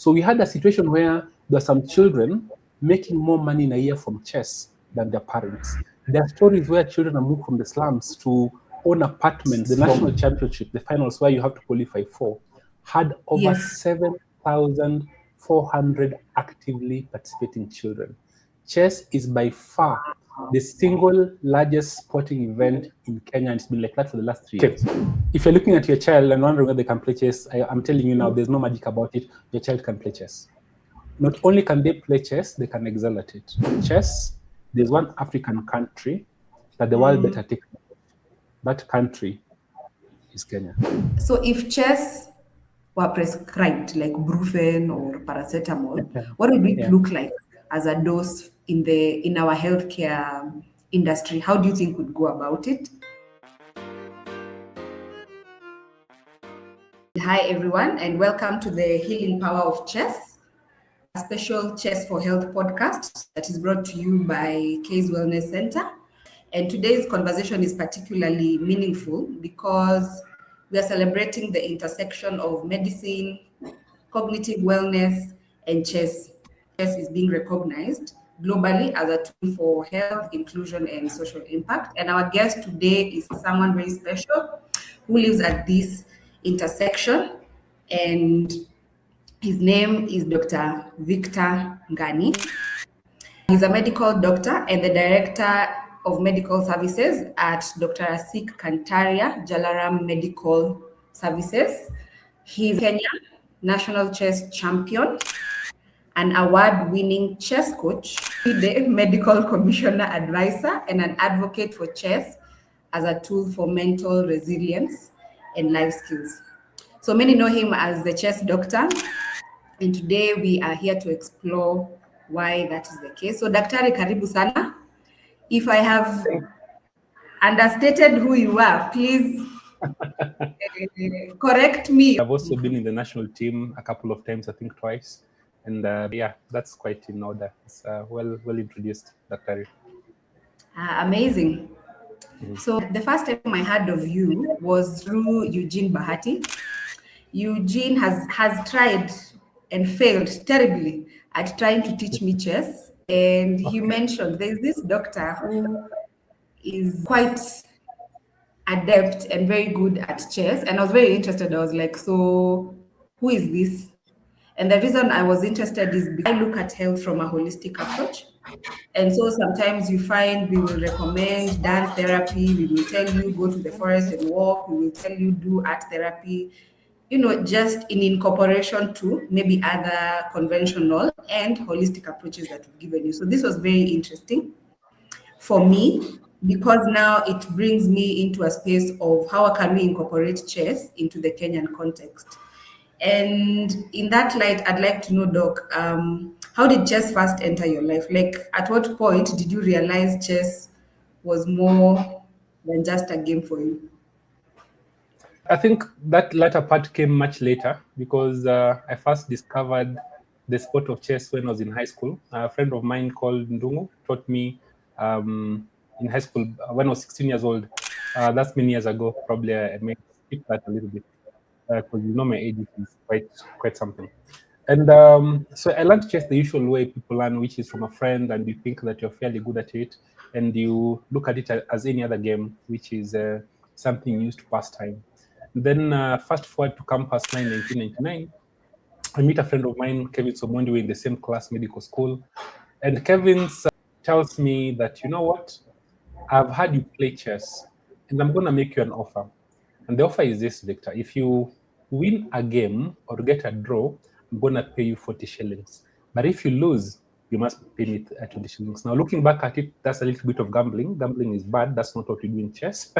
So we had a situation where there are some children making more money in a year from chess than their parents. There are stories where children are moved from the slums to own apartments. The national championship, the finals where you have to qualify for, had over 7,400 actively participating children. Chess is by far the single largest sporting event in Kenya, and it's been like that for the last 3 years. If you're looking at your child and wondering whether they can play chess, I'm telling you now, there's no magic about it. Your child can play chess. Not only can they play chess, they can excel at it. Chess, there's one African country that the world better take note of. That country is Kenya. So if chess were prescribed like Brufen or paracetamol, what would it look like as a dose in our healthcare industry? How do you think we'd go about it? Hi everyone, and welcome to the Healing Power of Chess, a special Chess for Health podcast that is brought to you by K's Wellness Center. And today's conversation is particularly meaningful because we are celebrating the intersection of medicine, cognitive wellness, and chess. Chess is being recognized globally as a tool for health, inclusion, and social impact. And our guest today is someone very special who lives at this intersection, and his name is Dr. Victor Ngani. He's a medical doctor and the director of medical services at Dr. Asik Kantaria Jalaram Medical Services. He's a Kenyan national chess champion, an award-winning chess coach, the medical commissioner advisor, and an advocate for chess as a tool for mental resilience and life skills. So many know him as the chess doctor, and today we are here to explore why that is the case. So Daktari, karibu sana. If I have understated who you are, please correct me. I've also been in the national team a couple of times, I think twice. And that's quite in order. It's well introduced, Daktari. Amazing. So the first time I heard of you was through Eugene Bahati. Eugene has tried and failed terribly at trying to teach me chess. And he mentioned there's this doctor who is quite adept and very good at chess. And I was very interested. I was like, so who is this? And the reason I was interested is because I look at health from a holistic approach. And so sometimes you find we will recommend dance therapy, we will tell you go to the forest and walk, we will tell you do art therapy, just in incorporation to maybe other conventional and holistic approaches that we've given you. So this was very interesting for me because now it brings me into a space of how can we incorporate chess into the Kenyan context. And in that light, I'd like to know, Doc, how did chess first enter your life? Like, at what point did you realize chess was more than just a game for you? I think that latter part came much later because I first discovered the sport of chess when I was in high school. A friend of mine called Ndungu taught me in high school when I was 16 years old. That's many years ago. Probably I may skip that a little bit because my age is quite something. And so I learned chess the usual way people learn, which is from a friend, and you think that you're fairly good at it, and you look at it as any other game, which is something used to pass time. Then fast forward to campus 1999, I meet a friend of mine, Kevin Somondi, we're in the same class, medical school. And Kevin tells me that, you know what, I've had you play chess and I'm going to make you an offer. And the offer is this, Victor. If you win a game or get a draw, I'm going to pay you 40 shillings. But if you lose, you must pay me 20 shillings. Now, looking back at it, that's a little bit of gambling. Gambling is bad. That's not what we do in chess.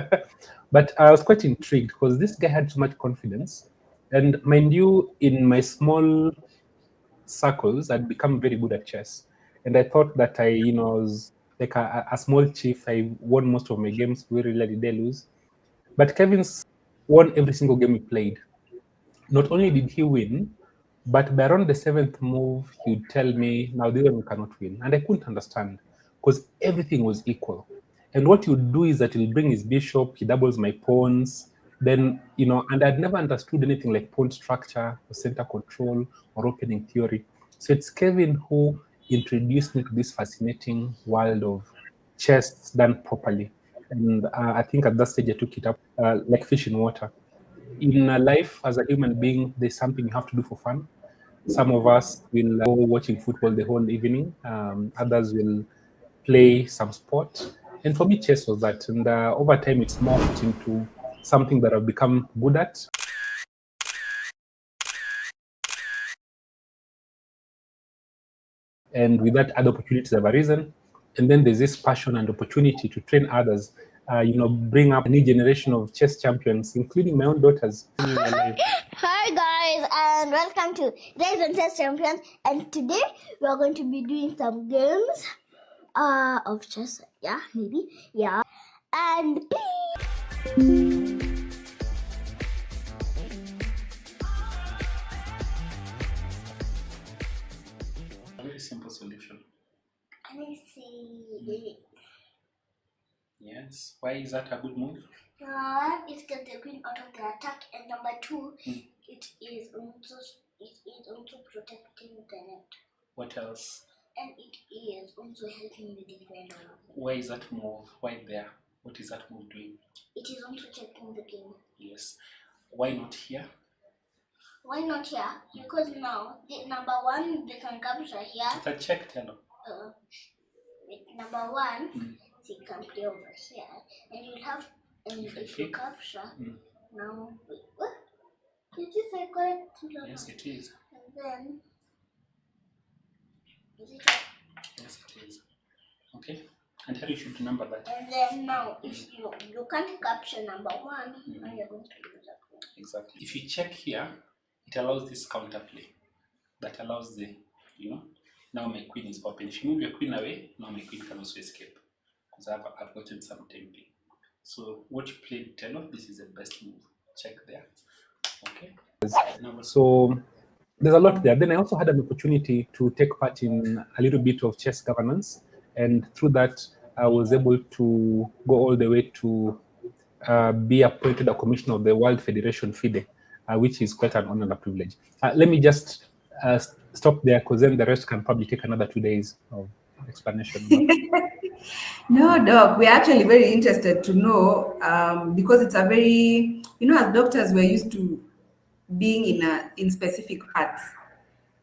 But I was quite intrigued because this guy had so much confidence. And mind you, in my small circles, I'd become very good at chess. And I thought that I was like a small chief. I won most of my games. Very rarely did I lose. But Kevin's won every single game he played. Not only did he win, but by around the 7th move, he'd tell me, now this one you cannot win. And I couldn't understand because everything was equal. And what he'd do is that he'll bring his bishop, he doubles my pawns, Then, and I'd never understood anything like pawn structure or center control or opening theory. So it's Kevin who introduced me to this fascinating world of chess done properly. And I think at that stage I took it up like fish in water. In life, as a human being, there's something you have to do for fun. Some of us will go watching football the whole evening. Others will play some sport. And for me, chess was that. And over time, it's morphed into something that I've become good at. And with that, other opportunities have arisen. And then there's this passion and opportunity to train others, bring up a new generation of chess champions, including my own daughters. Hi guys, and welcome to Days on Chess Champions. And today we are going to be doing some games of chess. Yeah, maybe. Yeah. And A very simple solution. let me see. Yes. Why is that a good move? It gets the queen out of the attack, and number two, it is also protecting the net. What else? And it is also helping the defender. Why is that move? Why there? What is that move doing? It is also checking the game. Yes. Why not here? Why not here? Because now, number one, they can capture here. It's a check, tell them. Number one, they can play over here, and you'll have, and if you capture, now, wait, what? Is this a correct? Yes, it is. And then, is it Yes, it is. Okay. And how you should remember that? And then now, if you can't capture number one, now you're going to lose that one. Exactly. If you check here, it allows this counterplay that allows the, now my queen is open. If you move your queen away, now my queen can also escape because I've gotten some tempting. So what you played, Tello, this is the best move. Check there. Okay. So there's a lot there. Then I also had an opportunity to take part in a little bit of chess governance, and through that I was able to go all the way to be appointed a commissioner of the World Federation FIDE, which is quite an honor and a privilege. Let me just stop there, because then the rest can probably take another 2 days of explanation. No, Doc, we're actually very interested to know because it's a very, as doctors, we're used to being in specific paths.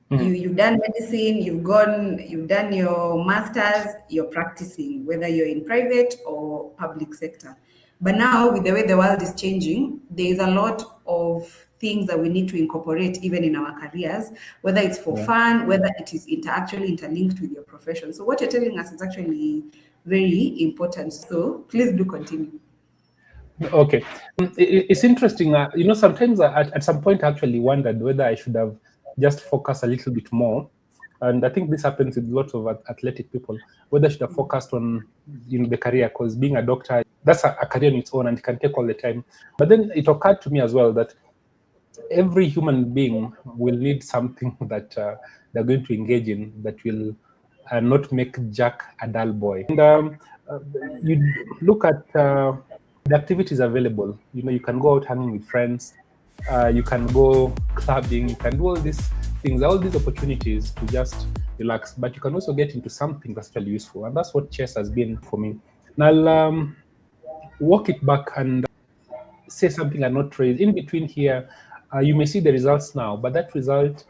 You've done medicine, you've done your masters, you're practicing, whether you're in private or public sector. But now, with the way the world is changing, there is a lot of things that we need to incorporate even in our careers, whether it's for fun, whether it is actually interlinked with your profession. So what you're telling us is actually very important. So please do continue. Okay. It's interesting. Sometimes at some point I actually wondered whether I should have just focused a little bit more. And I think this happens with lots of athletic people, whether I should have focused on the career, because being a doctor, that's a career on its own and it can take all the time. But then it occurred to me as well that every human being will need something that they're going to engage in that will not make Jack a dull boy. And you look at the activities available. You can go out hanging with friends, you can go clubbing, you can do all these things, all these opportunities to just relax, but you can also get into something that's really useful, and that's what chess has been for me. Now I'll walk it back and say something and not raise. In between here, you may see the results now, but that result,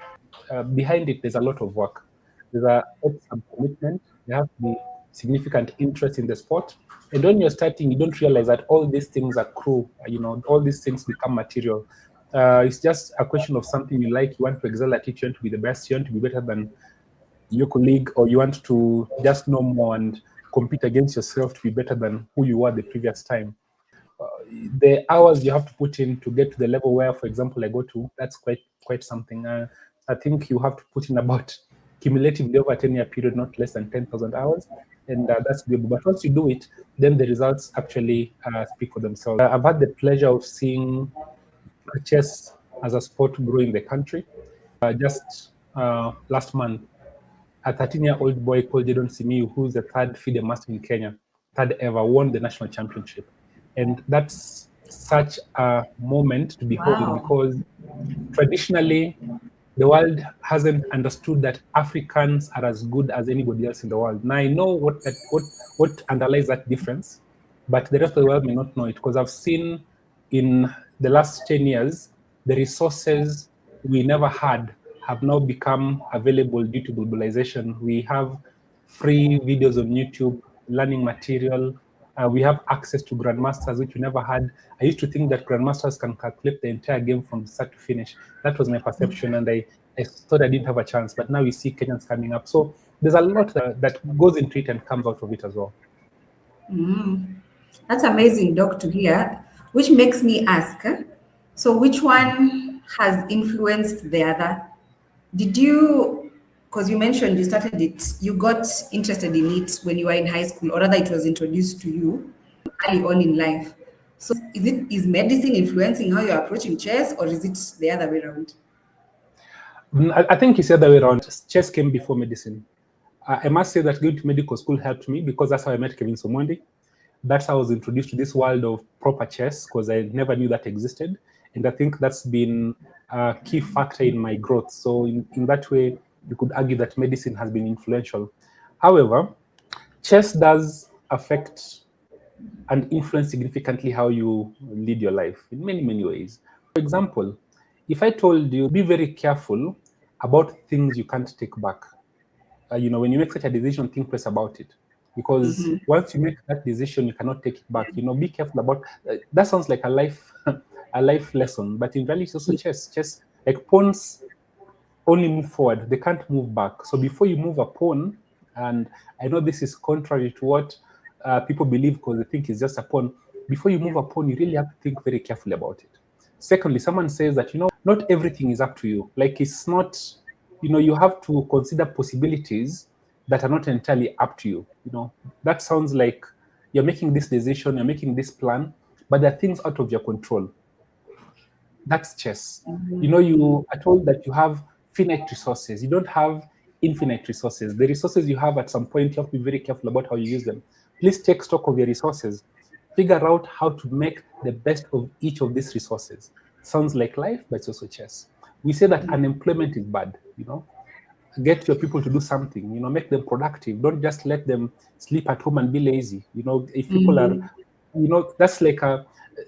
behind it, there's a lot of work. There's some commitment. There has to be significant interest in the sport. And when you're starting, you don't realize that all these things accrue, all these things become material. It's just a question of something you like, you want to excel at it, you want to be the best, you want to be better than your colleague, or you want to just know more and compete against yourself to be better than who you were the previous time. The hours you have to put in to get to the level where, for example, I go to, that's quite something. I think you have to put in about cumulatively over a 10-year period, not less than 10,000 hours, and that's doable. But once you do it, then the results actually speak for themselves. I've had the pleasure of seeing chess as a sport grow in the country. Just last month, a 13-year-old boy called Jadon Simiyu, who's the third FIDE master in Kenya, third ever, won the national championship. And that's such a moment to behold, Wow. because traditionally the world hasn't understood that Africans are as good as anybody else in the world. Now I know what underlies that difference, but the rest of the world may not know it, because I've seen in the last 10 years the resources we never had have now become available due to globalization. We have free videos on YouTube, learning material. We have access to grandmasters, which we never had. I used to think that grandmasters can calculate the entire game from start to finish. That was my perception, and I thought I didn't have a chance. But now we see Kenyans coming up. So there's a lot that goes into it and comes out of it as well. That's amazing, Doc, to hear, which makes me ask, so which one has influenced the other? Did you, because you mentioned you started it, you got interested in it when you were in high school, or rather it was introduced to you early on in life. So is medicine influencing how you're approaching chess, or is it the other way around? I think it's the other way around. Chess came before medicine. I must say that going to medical school helped me, because that's how I met Kevin Somondi. That's how I was introduced to this world of proper chess, because I never knew that existed. And I think that's been a key factor in my growth. So in that way, you could argue that medicine has been influential. However, chess does affect and influence significantly how you lead your life in many, many ways. For example, if I told you, be very careful about things you can't take back. When you make such a decision, think twice about it, because once you make that decision, you cannot take it back. Be careful about. That sounds like a life, a life lesson, but in reality, it's also chess. Chess, like pawns, only move forward; they can't move back. So before you move a pawn, and I know this is contrary to what people believe, because they think it's just a pawn. Before you move a pawn, you really have to think very carefully about it. Secondly, someone says that not everything is up to you. Like, it's not, you have to consider possibilities that are not entirely up to you. That sounds like you're making this decision, you're making this plan, but there are things out of your control. That's chess. You are told that you have finite resources. You don't have infinite resources. The resources you have, at some point, you have to be very careful about how you use them. Please take stock of your resources. Figure out how to make the best of each of these resources. Sounds like life, but it's also chess. We say that unemployment is bad. Get your people to do something. Make them productive. Don't just let them sleep at home and be lazy. If people are, that's like a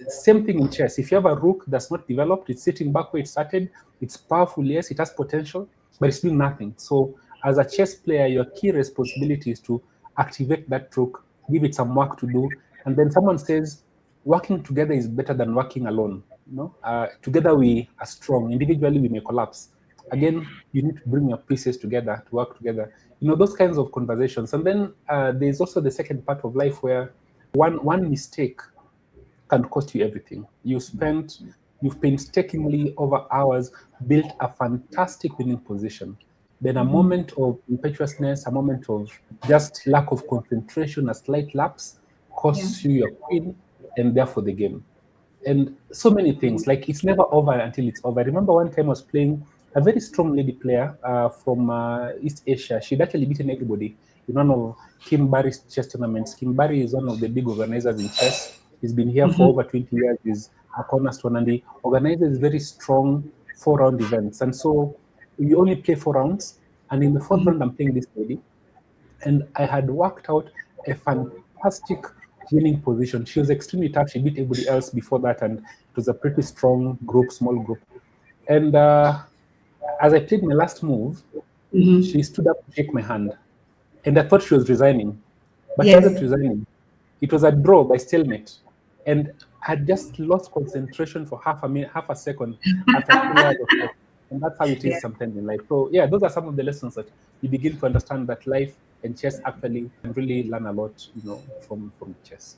same thing in chess. If you have a rook that's not developed, it's sitting back where it started. It's powerful, yes, it has potential, but it's doing nothing. So as a chess player, your key responsibility is to activate that rook, give it some work to do, and then someone says working together is better than working alone. Together we are strong. Individually we may collapse. Again, you need to bring your pieces together to work together. Those kinds of conversations. And then there's also the second part of life where one mistake can cost you everything. You've painstakingly over hours built a fantastic winning position. Then a moment of impetuousness, a moment of just lack of concentration, a slight lapse costs you your queen and therefore the game. And so many things, like it's never over until it's over. I remember one time I was playing a very strong lady player from East Asia. She'd actually beaten everybody in one of Kim Barry's chess tournaments. Kim Barry is one of the big organizers in chess. He's been here for over 20 years. He's a cornerstone, and he organizes very strong 4-round events. And so we only play 4 rounds. And in the 4th round, I'm playing this lady. And I had worked out a fantastic winning position. She was extremely tough. She beat everybody else before that, and it was a pretty strong group, small group. And as I played my last move, she stood up to shake my hand. And I thought she was resigning, but she wasn't resigning. It was a draw by stalemate. And I had just lost concentration for half a second after 2 hours of play. And that's how it is sometimes in life. So yeah, those are some of the lessons that you begin to understand, that life and chess actually can really learn a lot, from chess.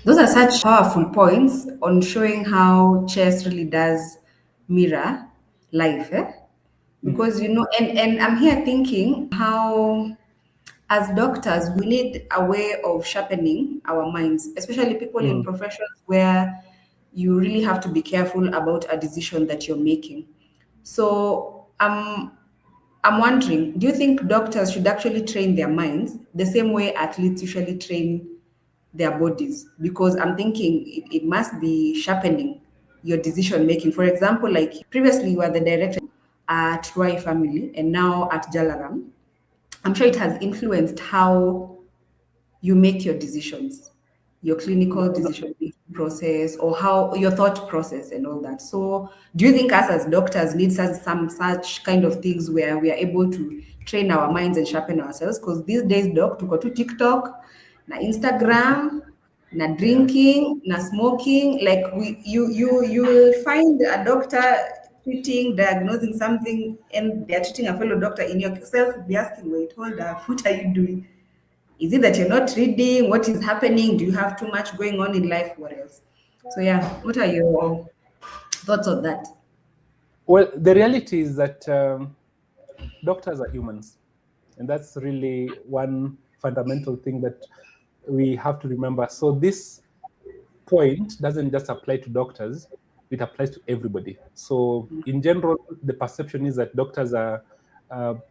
Those are such powerful points on showing how chess really does mirror life. Because, and I'm here thinking how, as doctors, we need a way of sharpening our minds, especially people in professions where you really have to be careful about a decision that you're making. So I'm wondering, do you think doctors should actually train their minds the same way athletes usually train their bodies, because I'm thinking it must be sharpening your decision making. For example, like previously you were the director at Roy Family and now at Jalaram. I'm sure it has influenced how you make your decisions, your clinical decision making process, or how your thought process and all that. So, do you think us as doctors need some such kind of things where we are able to train our minds and sharpen ourselves? Because these days, doc, tuko to TikTok, na Instagram, na drinking, na smoking. Like you will find a doctor treating, diagnosing something, and they are treating a fellow doctor. In yourself, be asking, wait, hold up, what are you doing? Is it that you're not reading? What is happening? Do you have too much going on in life? What else? So yeah, what are your thoughts on that? Well, the reality is that doctors are humans, and that's really one fundamental thing that we have to remember. So this point doesn't just apply to doctors, it applies to everybody. So in general, the perception is that doctors are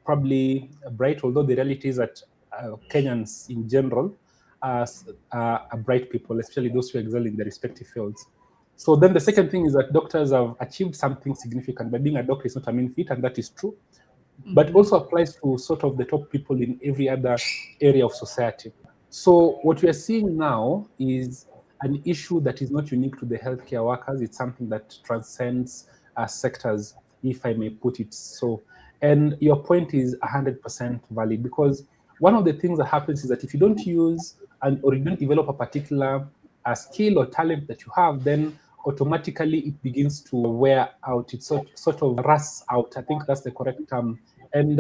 probably bright, although the reality is that Kenyans in general are bright people, especially those who excel in their respective fields. So then the second thing is that doctors have achieved something significant. By being a doctor is not a mean feat, and that is true. But also applies to sort of the top people in every other area of society. So what we are seeing now is an issue that is not unique to the healthcare workers. It's something that transcends sectors, if I may put it so. And your point is 100% valid, because one of the things that happens is that if you don't use or you don't develop a particular skill or talent that you have, then automatically it begins to wear out. It sort of rusts out. I think that's the correct term. And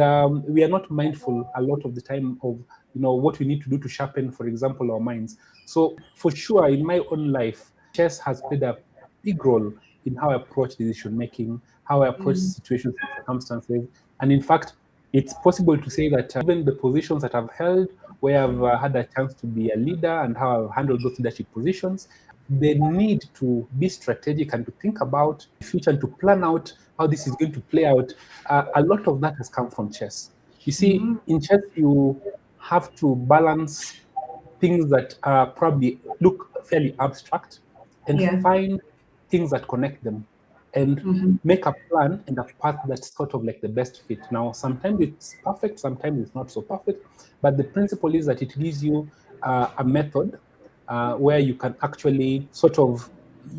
we are not mindful a lot of the time of what we need to do to sharpen, for example, our minds. So for sure, in my own life, chess has played a big role in how I approach decision making, how I approach situations and circumstances. And in fact, it's possible to say that even the positions that I've held, where I've had a chance to be a leader and how I've handled those leadership positions, the need to be strategic and to think about the future and to plan out how this is going to play out, a lot of that has come from chess. You see, in chess, you have to balance things that probably look fairly abstract and find things that connect them and make a plan and a path that's sort of like the best fit. Now, sometimes it's perfect, sometimes it's not so perfect, but the principle is that it gives you a method where you can actually sort of,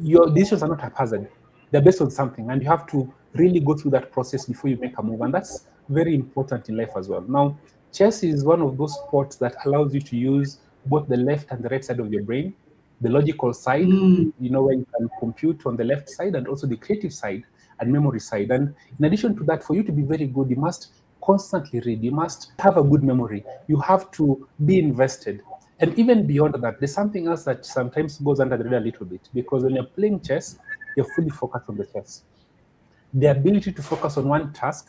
your decisions are not haphazard. They're based on something, and you have to really go through that process before you make a move. And that's very important in life as well. Now, chess is one of those sports that allows you to use both the left and the right side of your brain, the logical side, where you can compute on the left side, and also the creative side and memory side. And in addition to that, for you to be very good, you must constantly read. You must have a good memory. You have to be invested. And even beyond that, there's something else that sometimes goes under the radar a little bit, because when you're playing chess, you're fully focused on the chess. The ability to focus on one task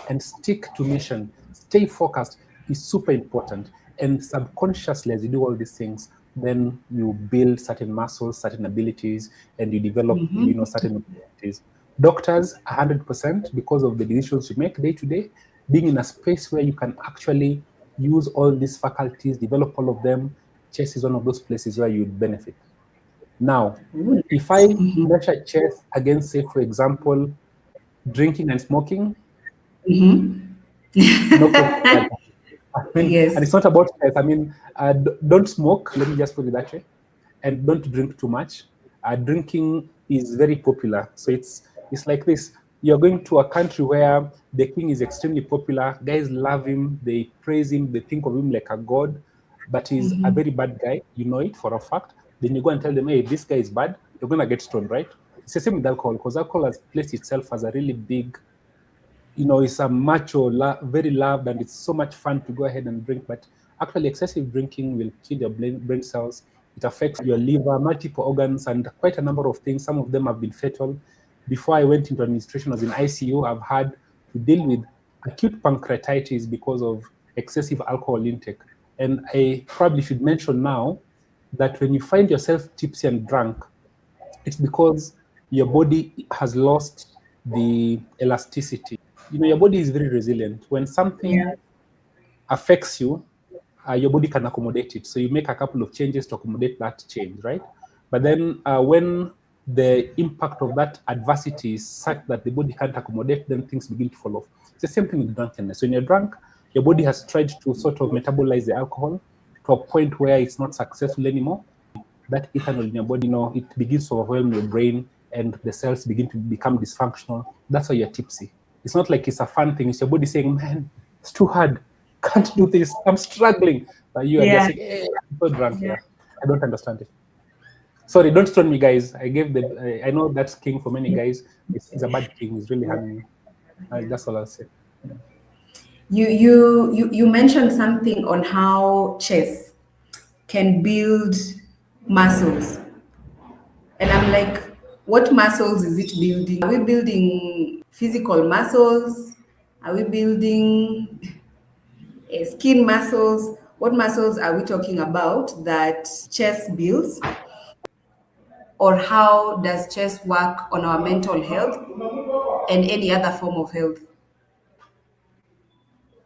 and stick to mission, stay focused, is super important. And subconsciously, as you do all these things, then you build certain muscles, certain abilities, and you develop, certain abilities. Doctors, 100%, because of the decisions you make day to day, being in a space where you can actually use all these faculties, develop all of them, chess is one of those places where you'd benefit. Now, if I measure chess against, say, for example, drinking and smoking, no question. Yes. And it's not about chess. I mean, don't smoke, let me just put it that way, and don't drink too much. Drinking is very popular. So it's like this. You're going to a country where the king is extremely popular. Guys love him. They praise him. They think of him like a god. But he's a very bad guy. You know it for a fact. Then you go and tell them, hey, this guy is bad. You're going to get stoned, right? It's the same with alcohol, because alcohol has placed itself as a really big, it's a macho, very loved, and it's so much fun to go ahead and drink. But actually, excessive drinking will kill your brain cells. It affects your liver, multiple organs, and quite a number of things. Some of them have been fatal. Before I went into administration, I was in ICU. I've had to deal with acute pancreatitis because of excessive alcohol intake. And I probably should mention now that when you find yourself tipsy and drunk, it's because your body has lost the elasticity. Your body is very resilient. When something affects you, your body can accommodate it. So you make a couple of changes to accommodate that change, right? But then when the impact of that adversity is such that the body can't accommodate, then things begin to fall off. It's the same thing with drunkenness. When you're drunk, your body has tried to sort of metabolize the alcohol to a point where it's not successful anymore. That ethanol in your body, it begins to overwhelm your brain and the cells begin to become dysfunctional. That's why you're tipsy. It's not like it's a fun thing. It's your body saying, man, it's too hard. Can't do this. I'm struggling. But you are just saying, hey, I'm so drunk. Yeah. I don't understand it. Sorry, don't stone me, guys. I know that's king for many guys. It's a bad king. It's really having me. That's all I'll say. You mentioned something on how chess can build muscles, and I'm like, what muscles is it building? Are we building physical muscles? Are we building skin muscles? What muscles are we talking about that chess builds? Or how does chess work on our mental health and any other form of health?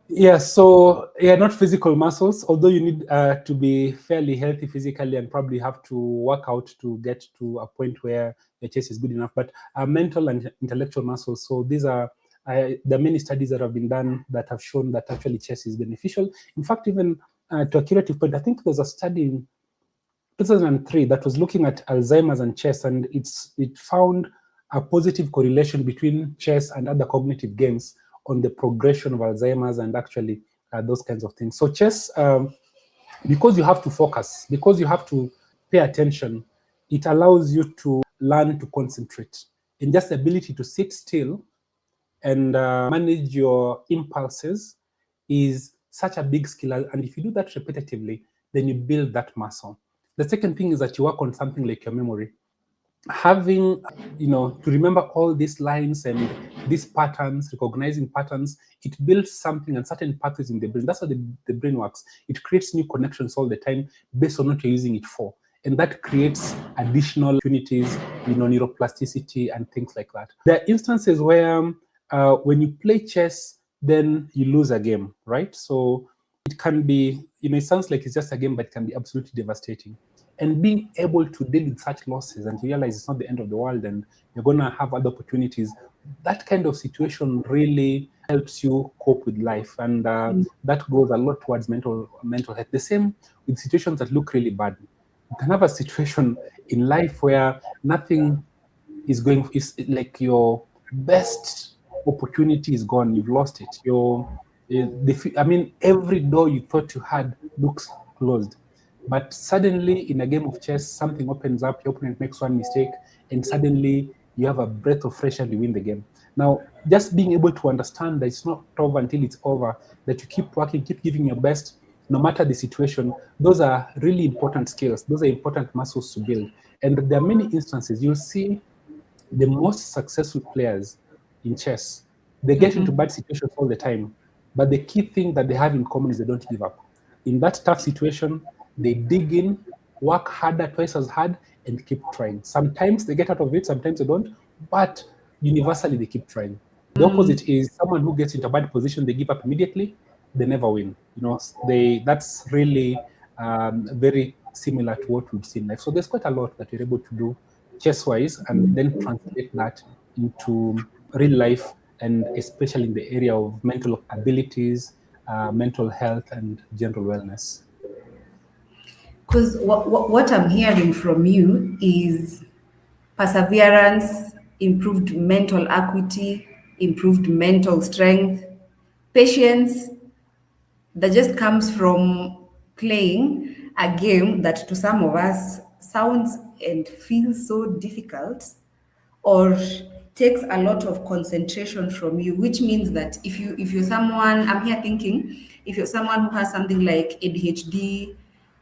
Yeah, so not physical muscles, although you need to be fairly healthy physically and probably have to work out to get to a point where your chest is good enough, but mental and intellectual muscles. So these are, there are many studies that have been done that have shown that actually chess is beneficial. In fact, even to a curative point, I think there's a study in 2003 that was looking at Alzheimer's and chess, and it found a positive correlation between chess and other cognitive games on the progression of Alzheimer's and actually those kinds of things. So chess, because you have to focus, because you have to pay attention, it allows you to learn to concentrate. And just the ability to sit still and manage your impulses is such a big skill. And if you do that repetitively, then you build that muscle. The second thing is that you work on something like your memory. Having, to remember all these lines and these patterns, recognizing patterns, it builds something and certain pathways in the brain. That's how the brain works. It creates new connections all the time based on what you're using it for. And that creates additional opportunities, neuroplasticity and things like that. There are instances where when you play chess, then you lose a game, right? So it can be, it sounds like it's just a game, but it can be absolutely devastating. And being able to deal with such losses and to realize it's not the end of the world and you're going to have other opportunities, that kind of situation really helps you cope with life. And that goes a lot towards mental health. The same with situations that look really bad. You can have a situation in life where nothing is going, is like your best opportunity is gone, you've lost it. Every door you thought you had looks closed. But suddenly in a game of chess, something opens up, your opponent makes one mistake, and suddenly you have a breath of fresh air and you win the game. Now, just being able to understand that it's not over until it's over, that you keep working, keep giving your best, no matter the situation, those are really important skills. Those are important muscles to build. And there are many instances. You'll see the most successful players in chess, they get into bad situations all the time. But the key thing that they have in common is they don't give up. In that tough situation, they dig in, work harder, twice as hard, and keep trying. Sometimes they get out of it, sometimes they don't, but universally they keep trying. The opposite is someone who gets into a bad position, they give up immediately, they never win. That's really very similar to what we've seen in life. So there's quite a lot that you're able to do chess-wise and then translate that into real life, and especially in the area of mental abilities, mental health, and general wellness. Because what I'm hearing from you is perseverance, improved mental acuity, improved mental strength, patience that just comes from playing a game that to some of us sounds and feels so difficult, or takes a lot of concentration from you, which means that if you're someone, I'm here thinking, if you're someone who has something like ADHD,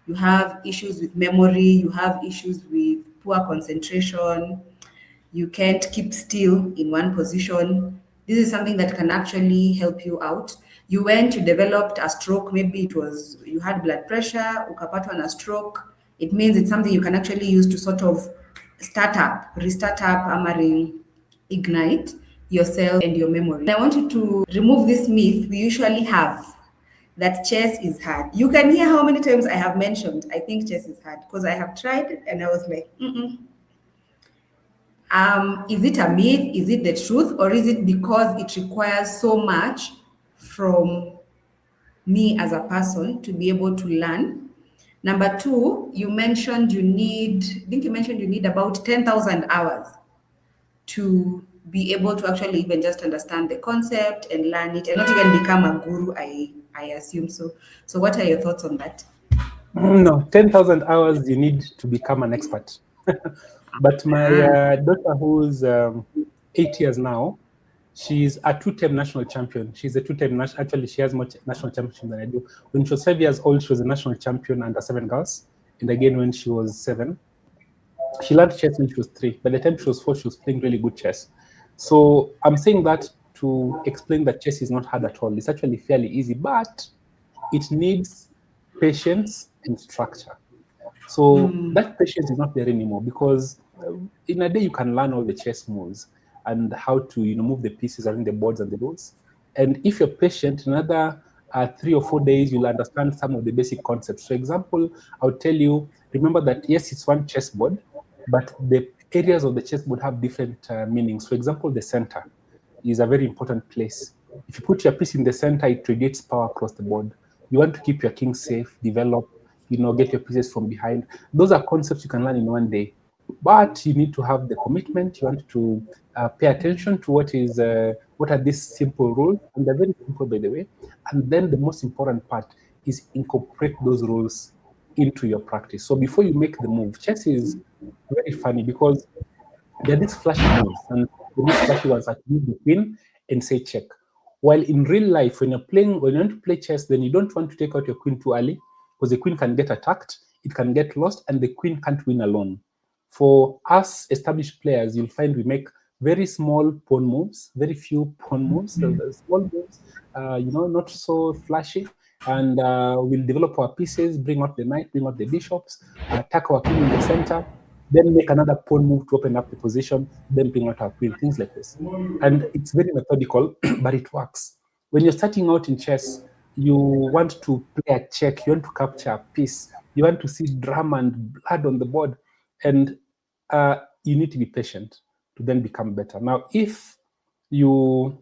you have issues with memory, you have issues with poor concentration, you can't keep still in one position, this is something that can actually help you out. You went, you developed a stroke, maybe it was you had blood pressure, ukapatwa na stroke. It means it's something you can actually use to sort of restart up, ignite yourself and your memory. And I want you to remove this myth we usually have that chess is hard. You can hear how many times I have mentioned, I think chess is hard, because I have tried it and I was like, is it a myth? Is it the truth? Or is it because it requires so much from me as a person to be able to learn? Number two, you mentioned you need, I think you mentioned you need about 10,000 hours to be able to actually even just understand the concept and learn it and not even become a guru, I assume so. So what are your thoughts on that? No, 10,000 hours you need to become an expert. But my daughter, who's 8 years now, she's a two-time national champion. She's a two-time national, actually, she has more national championship than I do. When she was 5 years old, she was a national champion under 7 girls. And again, when she was 7, she learned chess when she was 3. By the time she was 4, she was playing really good chess. So I'm saying that to explain that chess is not hard at all. It's actually fairly easy, but it needs patience and structure. So that patience is not there anymore, because in a day you can learn all the chess moves and how to move the pieces around the boards and the rules. And if you're patient, another 3 or 4 days you'll understand some of the basic concepts. For example, I'll tell you, remember that yes, it's one chessboard, but the areas of the chessboard have different meanings. For example, the center is a very important place. If you put your piece in the center, it radiates power across the board. You want to keep your king safe, develop, get your pieces from behind. Those are concepts you can learn in one day. But you need to have the commitment. You want to pay attention to what are these simple rules, and they're very simple, by the way. And then the most important part is incorporate those rules into your practice. So before you make the move, chess is very funny because there are these flashy moves, and these flashy ones are to move the queen and say check. While in real life, when you want to play chess, then you don't want to take out your queen too early, because the queen can get attacked, it can get lost, and the queen can't win alone. For us established players, you'll find we make very small pawn moves, very few pawn moves, small moves, not so flashy. And we'll develop our pieces, bring out the knight, bring out the bishops, attack our king in the center, then make another pawn move to open up the position, then bring out our queen, things like this. And it's very methodical, but it works. When you're starting out in chess, you want to play a check, you want to capture a piece, you want to see drama and blood on the board, and you need to be patient to then become better. Now, if you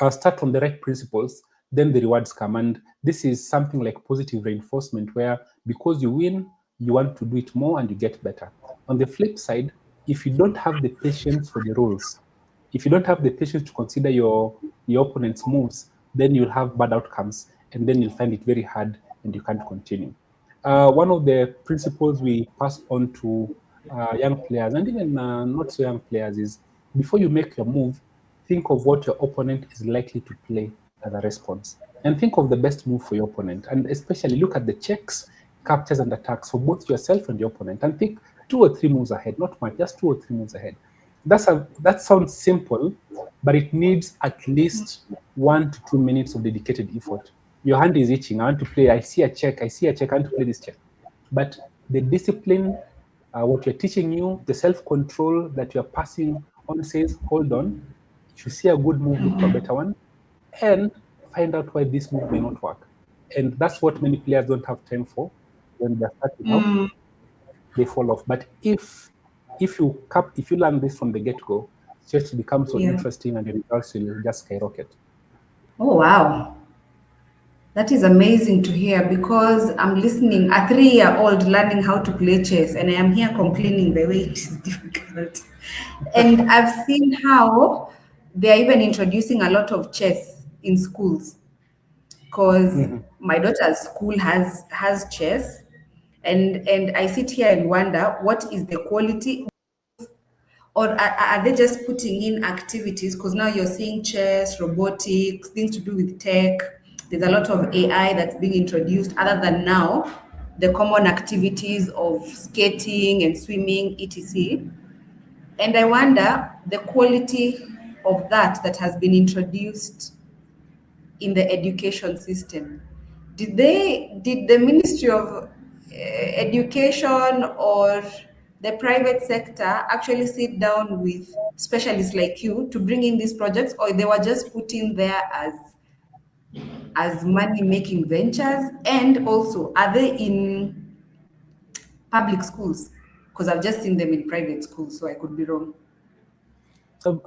start from the right principles, then the rewards come. And this is something like positive reinforcement, where because you win, you want to do it more and you get better. On the flip side, if you don't have the patience for the rules, if you don't have the patience to consider your opponent's moves, then you'll have bad outcomes, and then you'll find it very hard and you can't continue. One of the principles we pass on to young players, and even not so young players, is before you make your move, think of what your opponent is likely to play as a response. And think of the best move for your opponent. And especially look at the checks, captures, and attacks for both yourself and your opponent. And think 2 or 3 moves ahead, not much, just 2 or 3 moves ahead. That sounds simple, but it needs at least 1 to 2 minutes of dedicated effort. Your hand is itching. I want to play. I see a check. I want to play this check. But the discipline, what you're teaching you, the self-control that you're passing on says, hold on. If you see a good move, look for a better one, and find out why this move may not work. And that's what many players don't have time for when they're starting out. They fall off. But if you learn this from the get-go, it just becomes so interesting, and your results will just skyrocket. Oh, wow. That is amazing to hear, because I'm listening, a 3-year-old learning how to play chess, and I am here complaining the way it is difficult. And I've seen how they're even introducing a lot of chess in schools, because my daughter's school has chess, and I sit here and wonder, what is the quality? Or are they just putting in activities? Because now you're seeing chess, robotics, things to do with tech. There's a lot of AI that's being introduced, other than now the common activities of skating and swimming, etc. And I wonder the quality of that has been introduced in the education system. Did the Ministry of Education or the private sector actually sit down with specialists like you to bring in these projects, or they were just put in there as money-making ventures? And also, are they in public schools? Because I've just seen them in private schools, so I could be wrong.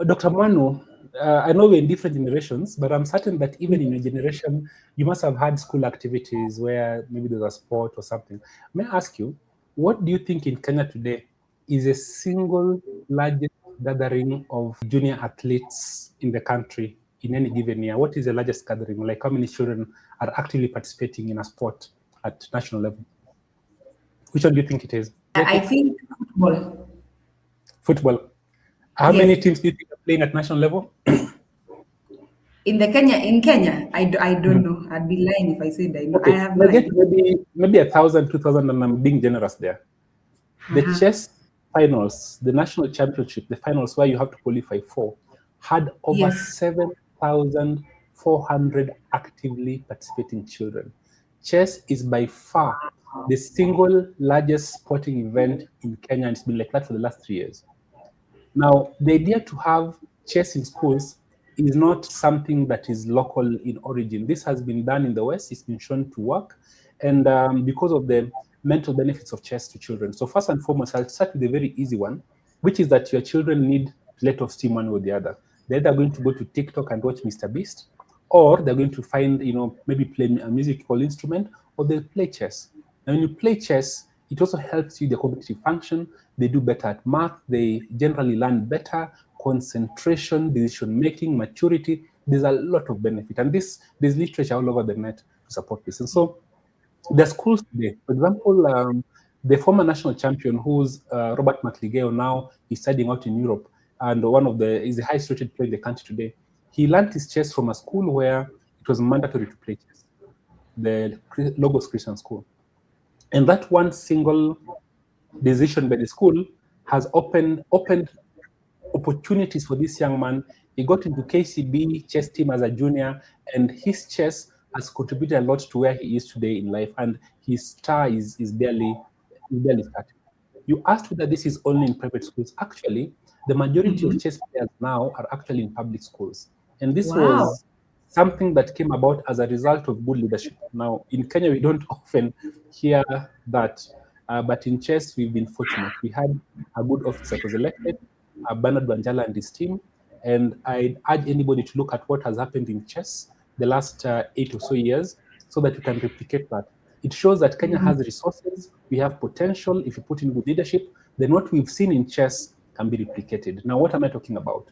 Dr. Manu, I know we're in different generations, but I'm certain that even in your generation, you must have had school activities where maybe there's a sport or something. May I ask you, what do you think in Kenya today is a single largest gathering of junior athletes in the country in any given year? What is the largest gathering? Like how many children are actively participating in a sport at national level? Which one do you think it is? I think football. Football. How Yes. many teams do you think are playing at national level? In Kenya, I don't know. I'd be lying if I said I know. Okay, I have no get idea. maybe 1,000, 2,000, and I'm being generous there. The chess finals, the national championship, the finals where you have to qualify for, had over Yes. 7,400 actively participating children. Chess is by far the single largest sporting event in Kenya, and it's been like that for the last 3 years. Now, the idea to have chess in schools is not something that is local in origin. This has been done in the West. It's been shown to work, and because of the mental benefits of chess to children. So first and foremost, I'll start with a very easy one, which is that your children need to let off steam one way or the other. They're either going to go to TikTok and watch Mr. Beast, or they're going to find, maybe play a musical instrument, or they'll play chess. And when you play chess, it also helps you the cognitive function. They do better at math. They generally learn better, concentration, decision making, maturity. There's a lot of benefit, and there's literature all over the net to support this. And so the schools today, for example, the former national champion, who's Robert McLigeo, now is studying out in Europe, and is the highest rated player in the country today. He learned his chess from a school where it was mandatory to play chess, the Logos Christian School. And that one single decision by the school has opened opportunities for this young man. He got into KCB chess team as a junior, and his chess has contributed a lot to where he is today in life, and his star is barely starting. You asked whether this is only in private schools. Actually, the majority of chess players now are actually in public schools, and this was something that came about as a result of good leadership. Now, in Kenya, we don't often hear that, but in chess, we've been fortunate. We had a good officer that was elected, Bernard Banjala and his team, and I'd urge anybody to look at what has happened in chess the last 8 or so years, so that we can replicate that. It shows that Kenya has resources, we have potential. If you put in good leadership, then what we've seen in chess can be replicated. Now, what am I talking about?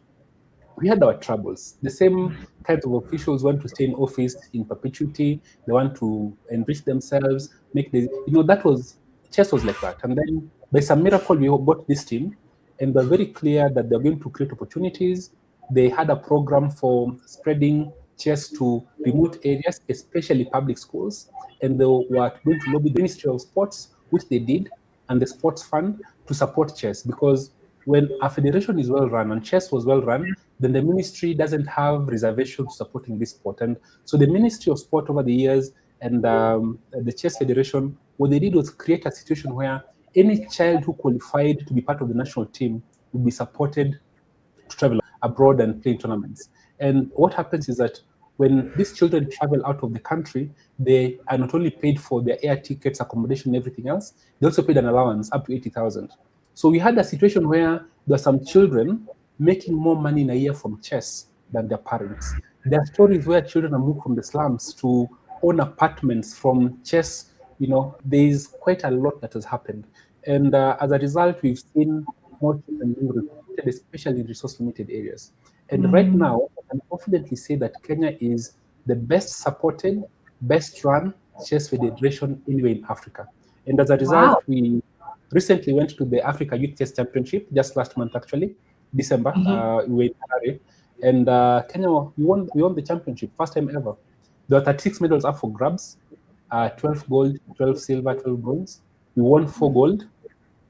We had our troubles. The same kinds of officials want to stay in office in perpetuity. They want to enrich themselves, chess was like that. And then by some miracle, we bought this team, and they're very clear that they're going to create opportunities. They had a program for spreading chess to remote areas, especially public schools, and they were going to lobby the Ministry of Sports, which they did, and the Sports Fund to support chess, because when a federation is well run and chess was well run, then the ministry doesn't have reservations supporting this sport. And so the Ministry of Sport over the years and the Chess Federation, what they did was create a situation where any child who qualified to be part of the national team would be supported to travel abroad and play in tournaments. And what happens is that when these children travel out of the country, they are not only paid for their air tickets, accommodation, and everything else, they also paid an allowance up to 80,000. So we had a situation where there are some children making more money in a year from chess than their parents. There are stories where children are moved from the slums to own apartments from chess. There's quite a lot that has happened. And as a result, we've seen more children being recruited, especially in resource-limited areas. And right now, I can confidently say that Kenya is the best supported, best run chess federation anywhere in Africa. And as a result, we recently went to the Africa Youth Chess Championship just last month, actually, December. We were in Harare, and Kenya, we won the championship, first time ever. There were 36 medals up for grabs, 12 gold, 12 silver, 12 bronze. We won 4 gold,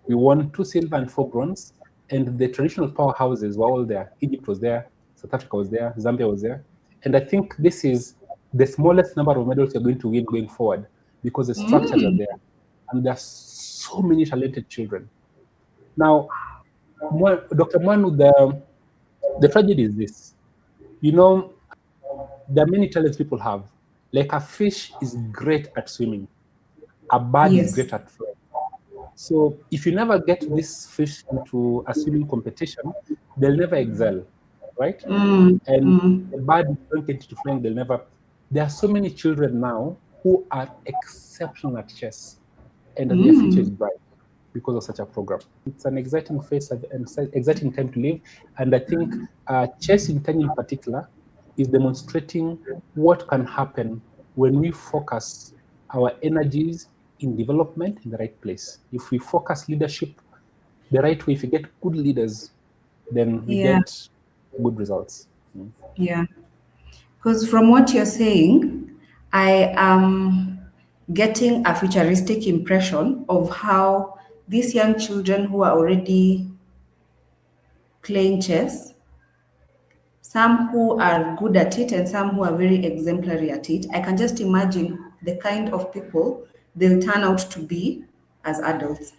we won 2 silver and 4 bronze, and the traditional powerhouses were all there. Egypt was there, South Africa was there, Zambia was there, and I think this is the smallest number of medals you're going to win going forward, because the structures are there, and there are so many talented children. Now, Dr. Manu, the tragedy is this. There are many talents people have, Like a fish is great at swimming. A bird is great at flying. So if you never get this fish into a swimming competition, they'll never excel, right? And the bird don't get into flying, they'll never. There are so many children now who are exceptional at chess, and their future is bright because of such a program. It's an exciting phase and exciting time to live, and I think chess in Kenya in particular is demonstrating what can happen when we focus our energies in development in the right place. If we focus leadership the right way, if we get good leaders, then we get good results. Yeah. Because from what you're saying, I am getting a futuristic impression of how these young children who are already playing chess, some who are good at it and some who are very exemplary at it, I can just imagine the kind of people they'll turn out to be as adults,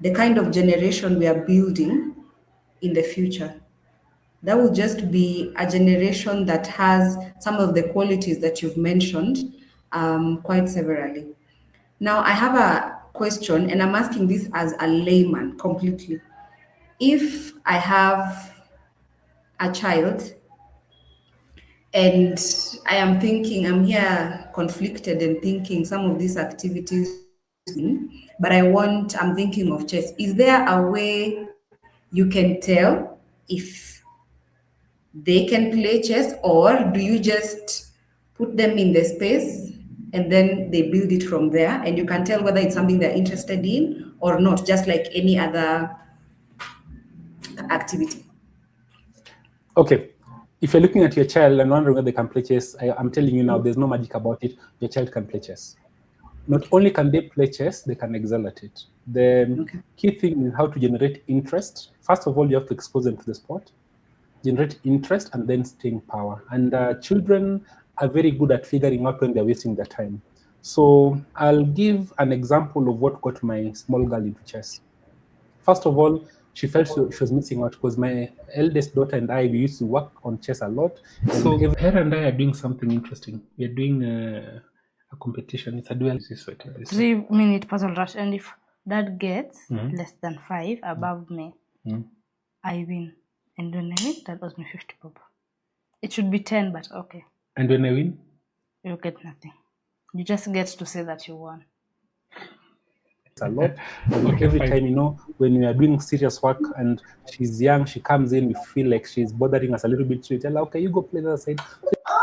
the kind of generation we are building in the future. That will just be a generation that has some of the qualities that you've mentioned quite severally. Now, I have a question, and I'm asking this as a layman completely. If I have a child and I am thinking, I'm here conflicted and thinking some of these activities, but I'm thinking of chess. Is there a way you can tell if they can play chess, or do you just put them in the space and then they build it from there, and you can tell whether it's something they're interested in or not, just like any other activity? Okay, if you're looking at your child and wondering whether they can play chess, I'm telling you now, there's no magic about it. Your child can play chess. Not only can they play chess, they can excel at it. The key thing is how to generate interest. First of all, you have to expose them to the sport, generate interest, and then staying power. And children are very good at figuring out when they're wasting their time. So I'll give an example of what got my small girl into chess. First of all, she felt she was missing out because my eldest daughter and I, we used to work on chess a lot. So her and I are doing something interesting. We are doing a competition. It's a duel. 3-minute puzzle rush, and if that gets less than 5 above me, I win. And when I win, that was me 50 bob. It should be 10, but okay. And when I win? You get nothing. You just get to say that you won. It's a lot. Every time, when we are doing serious work and she's young, she comes in, we feel like she's bothering us a little bit. So we tell her, okay, you go play the other side.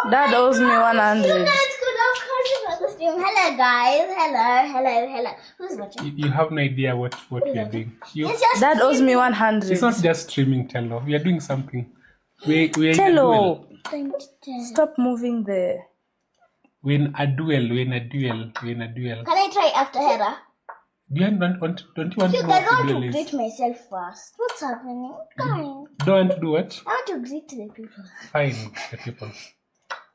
Dad owes me 100. Hello, guys. Hello. Who's watching? You have no idea what we are doing. Dad owes me 100. It's not just streaming, Tello. We are doing something. We are Tello, stop moving there. We're in a duel. Can I try after Hera? Don't you want I to know what want the to duel is? greet myself first. What's happening? Guys, Don't want to do what? I want to greet the people. Fine, the people.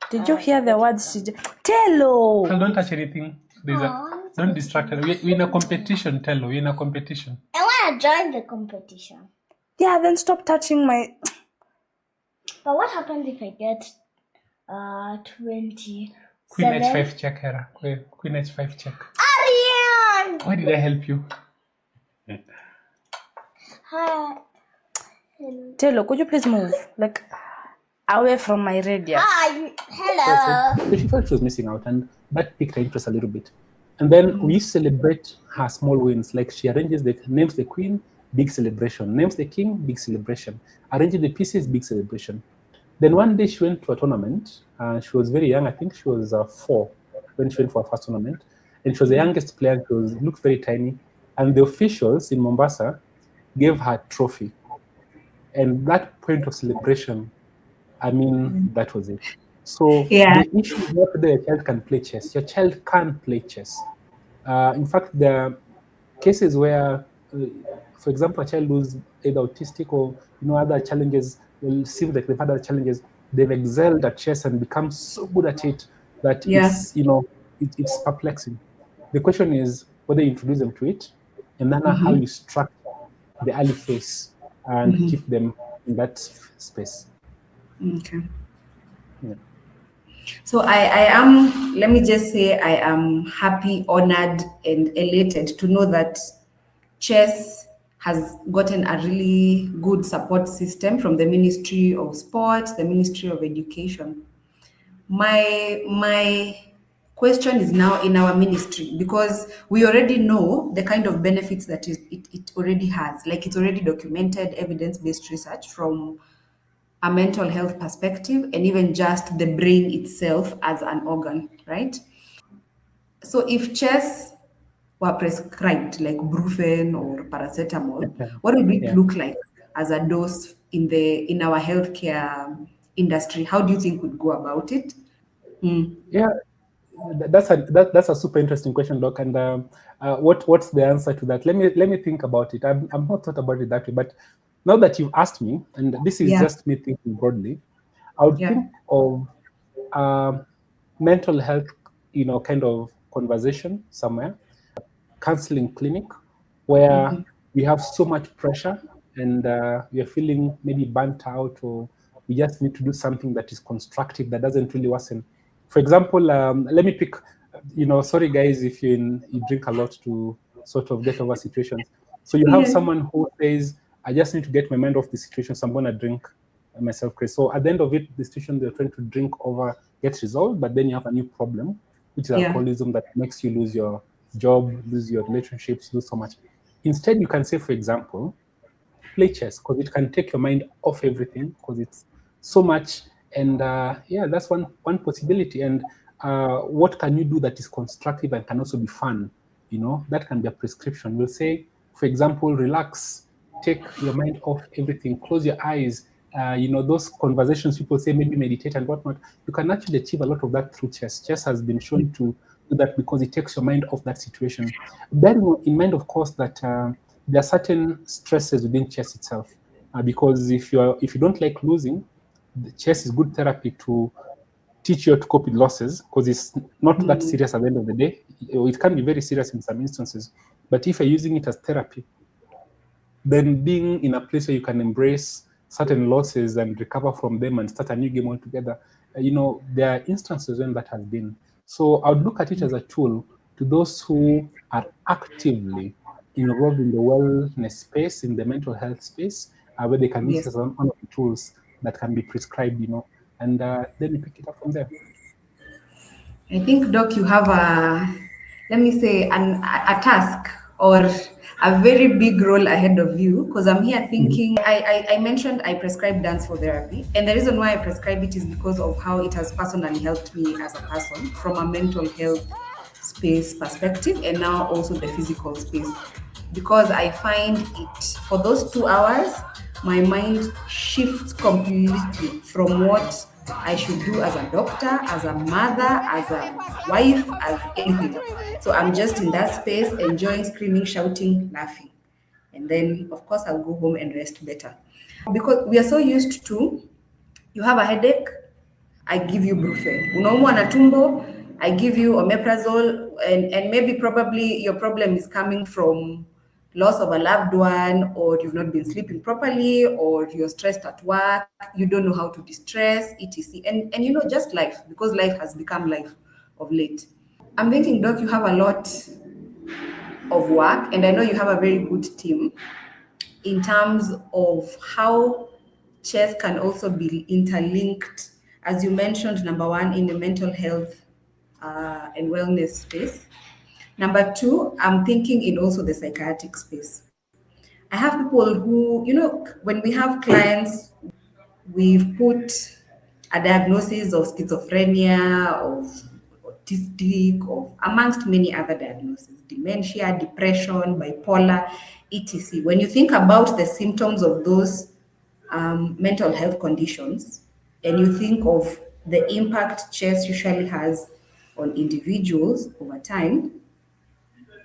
Did you hear the words she just... Tello! Well, don't touch anything. Don't distract her. We're in a competition, Tello. We're in a competition. I want to join the competition. Yeah, then stop touching my... But what happens if I get 20? Queen H5 check, Hera. Queen H5 check. Ariane! Why did I help you? Hi. Tello, could you please move? Like, away from my radius. Hello. So she felt she was missing out, and that piqued her interest a little bit. And then we celebrate her small wins. Like she names the queen, big celebration. Names the king, big celebration. Arranges the pieces, big celebration. Then one day she went to a tournament. She was very young. I think she was 4 when she went for her first tournament. And she was the youngest player. She looked very tiny. And the officials in Mombasa gave her a trophy. And that point of celebration, that was it. So the issue is not whether your child can play chess. Your child can play chess. In fact, there are cases where, for example, a child who's either autistic or other challenges, will seem like they've had other challenges. They've excelled at chess and become so good at it that it's perplexing. The question is whether you introduce them to it, and then how you structure the early phase and keep them in that space. Okay. Yeah. So I am, let me just say, I am happy, honored, and elated to know that chess has gotten a really good support system from the Ministry of Sport, the Ministry of Education. My question is now in our ministry, because we already know the kind of benefits that it already has. Like, it's already documented, evidence-based research from a mental health perspective, and even just the brain itself as an organ, right? So if chess were prescribed like brufen or paracetamol, what would it Yeah. look like as a dose in our healthcare industry? How do you think we'd go about it? Yeah, that's a super interesting question, Doc. And what's the answer to that? Let me think about it. I'm not thought about it that way, but now that you've asked me, and this is Yeah. just me thinking broadly, I would Yeah. think of mental health, kind of conversation somewhere, counseling clinic, where we have so much pressure and we are feeling maybe burnt out, or we just need to do something that is constructive, that doesn't really worsen. For example, let me pick, sorry guys, if you drink a lot to sort of get over situations. So you have Yes. someone who says, I just need to get my mind off the situation, so I'm going to drink myself crazy. So at the end of it, the situation they're trying to drink over gets resolved, but then you have a new problem, which is Yeah. alcoholism, that makes you lose your job, lose your relationships, lose so much. Instead, you can say, for example, play chess, because it can take your mind off everything, because it's so much. And yeah, that's one possibility. And what can you do that is constructive and can also be fun? That can be a prescription. We'll say, for example, relax, take your mind off everything, close your eyes. Those conversations people say, maybe meditate and whatnot. You can actually achieve a lot of that through chess. Chess has been shown to do that because it takes your mind off that situation. Bearing in mind, of course, that there are certain stresses within chess itself. Because if you don't like losing, the chess is good therapy to teach you how to cope with losses, because it's not that serious at the end of the day. It can be very serious in some instances, but if you're using it as therapy, then being in a place where you can embrace certain losses and recover from them and start a new game altogether, there are instances when that has been. So I would look at it as a tool to those who are actively involved in the wellness space, in the mental health space, where they can use Yes. it as one of the tools that can be prescribed, and then you pick it up from there. I think, Doc, you have let me say, a task or a very big role ahead of you, because I'm here thinking, I mentioned I prescribe dance for therapy. And the reason why I prescribe it is because of how it has personally helped me as a person from a mental health space perspective, and now also the physical space. Because I find it, for those 2 hours, my mind shifts completely from what I should do as a doctor, as a mother, as a wife, as anything. So I'm just in that space, enjoying, screaming, shouting, laughing. And then, of course, I'll go home and rest better. Because we are so used to, you have a headache, I give you brufen. Unaumwa na tumbo, I give you omeprazole, and maybe probably your problem is coming from loss of a loved one, or you've not been sleeping properly, or you're stressed at work, you don't know how to distress, etc. And just life, because life has become life of late. I'm thinking, Doc, you have a lot of work, and I know you have a very good team in terms of how chess can also be interlinked, as you mentioned, number one, in the mental health and wellness space. Number two, I'm thinking in also the psychiatric space. I have people who, when we have clients, we've put a diagnosis of schizophrenia, of autistic, of amongst many other diagnoses, dementia, depression, bipolar, etc. When you think about the symptoms of those mental health conditions, and you think of the impact chess usually has on individuals over time,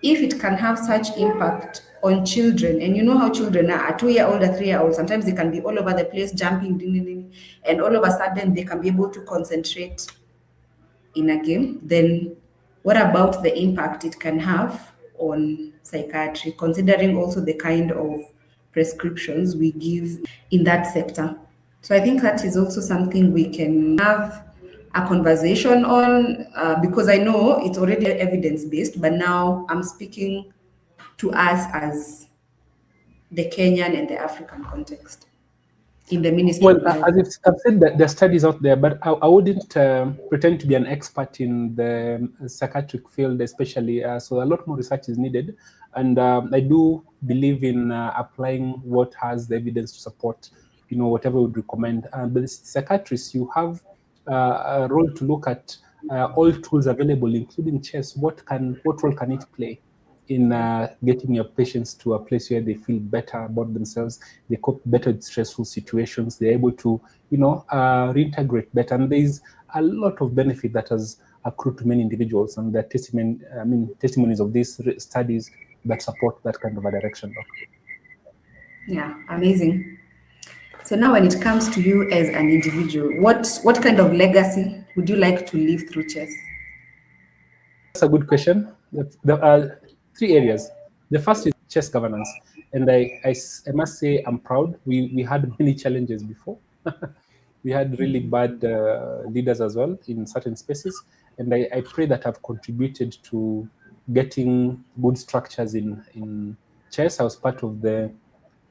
if it can have such impact on children, and you know how children are, a 2-year-old, a 3-year-old, sometimes they can be all over the place, jumping, ding, ding, ding, and all of a sudden they can be able to concentrate in a game, then what about the impact it can have on psychiatry, considering also the kind of prescriptions we give in that sector? So I think that is also something we can have a conversation on, because I know it's already evidence-based, but now I'm speaking to us as the Kenyan and the African context in the Ministry Well, of Health. as I've said, that there are studies out there, but I wouldn't pretend to be an expert in the psychiatric field, especially. So a lot more research is needed, and I do believe in applying what has the evidence to support, whatever we would recommend. But as psychiatrists, you have a role to look at all tools available, including chess. What role can it play in getting your patients to a place where they feel better about themselves, they cope better with stressful situations, they're able to, reintegrate better. And there's a lot of benefit that has accrued to many individuals, and the testimonies of these studies that support that kind of a direction. Yeah, amazing. So now when it comes to you as an individual, what kind of legacy would you like to leave through chess? That's a good question. There are three areas. The first is chess governance. And I must say I'm proud. We had many challenges before. We had really bad leaders as well in certain spaces. And I pray that I've contributed to getting good structures in chess. I was part of the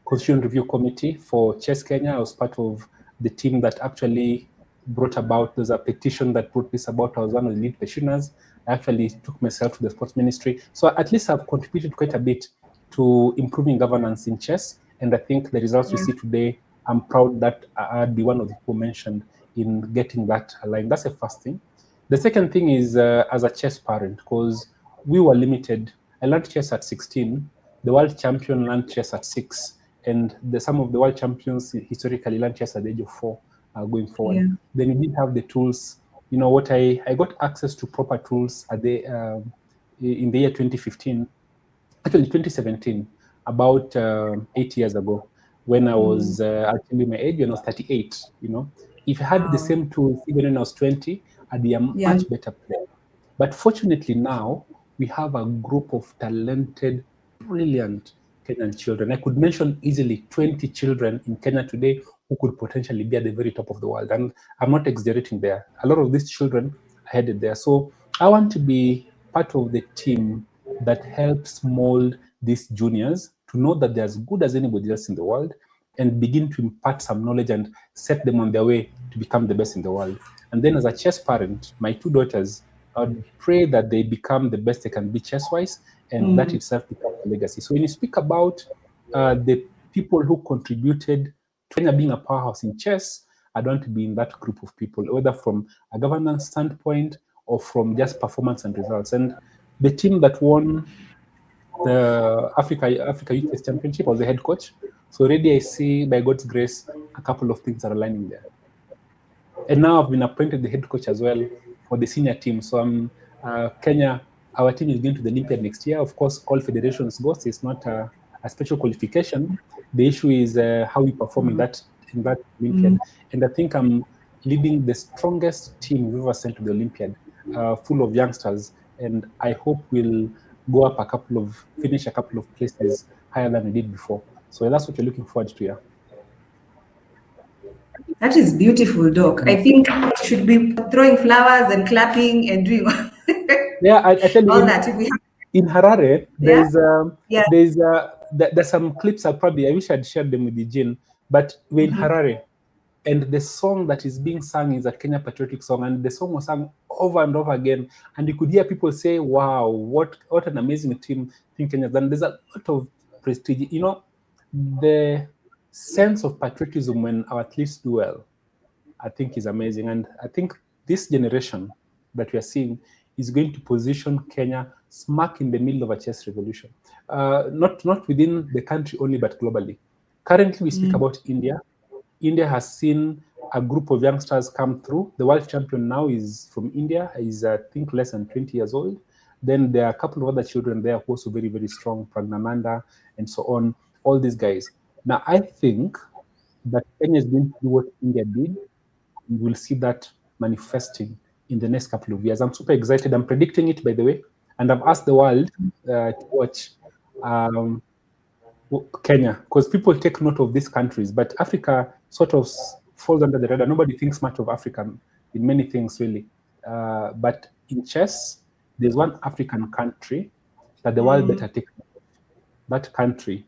Constitution Review Committee for Chess Kenya. I was part of the team that actually brought about, there's a petition that brought this about. I was one of the lead petitioners. I actually took myself to the sports ministry. So at least I've contributed quite a bit to improving governance in chess. And I think the results we see today, I'm proud that I'd be one of the people mentioned in getting that aligned. That's the first thing. The second thing is as a chess parent, because we were limited. I learned chess at 16. The world champion learned chess at 6. And some of the world champions historically learned chess at the age of 4 going forward. Yeah. Then we didn't have the tools. What I got access to proper tools at in the year 2015, actually 2017, about 8 years ago, when I was actually my age, when I was 38. If I had the same tools even when I was 20, I'd be a much better player. But fortunately now, we have a group of talented, brilliant Kenyan children. I could mention easily 20 children in Kenya today who could potentially be at the very top of the world. And I'm not exaggerating there. A lot of these children are headed there. So I want to be part of the team that helps mold these juniors to know that they're as good as anybody else in the world, and begin to impart some knowledge and set them on their way to become the best in the world. And then as a chess parent, my 2 daughters, I would pray that they become the best they can be chess-wise, and that itself becomes a legacy. So when you speak about the people who contributed to Kenya being a powerhouse in chess, I don't want to be in that group of people, whether from a governance standpoint or from just performance and results. And the team that won the Africa Youth Chess Championship, I was the head coach. So already I see, by God's grace, a couple of things are aligning there. And now I've been appointed the head coach as well for the senior team. So I'm Kenya. Our team is going to the Olympiad next year. Of course, all federations go. So it's not a special qualification. The issue is how we perform in that Olympiad. And I think I'm leading the strongest team we've ever sent to the Olympiad, full of youngsters. And I hope we'll go up finish a couple of places higher than we did before. So that's what we're looking forward to. Yeah. That is beautiful, Doc. I think you should be throwing flowers and clapping and doing Yeah, I tell you, all that. If we have, in Harare, there's some clips I wish I'd shared them with Eugene, but we're in Harare, and the song that is being sung is a Kenya patriotic song, and the song was sung over and over again, and you could hear people say, wow, what an amazing team Kenya has done. There's a lot of prestige. The sense of patriotism when our athletes do well, I think is amazing. And I think this generation that we are seeing is going to position Kenya smack in the middle of a chess revolution. Not within the country only, but globally. Currently, we speak about India. India has seen a group of youngsters come through. The world champion now is from India. He's, I think, less than 20 years old. Then there are a couple of other children there who are also very, very strong, Pragnamanda and so on, all these guys. Now, I think that Kenya is going to do what India did. We'll see that manifesting in the next couple of years. I'm super excited. I'm predicting it, by the way. And I've asked the world to watch Kenya, because people take note of these countries, but Africa sort of falls under the radar. Nobody thinks much of Africa in many things, really. But in chess, there's one African country that the world better take note of. That country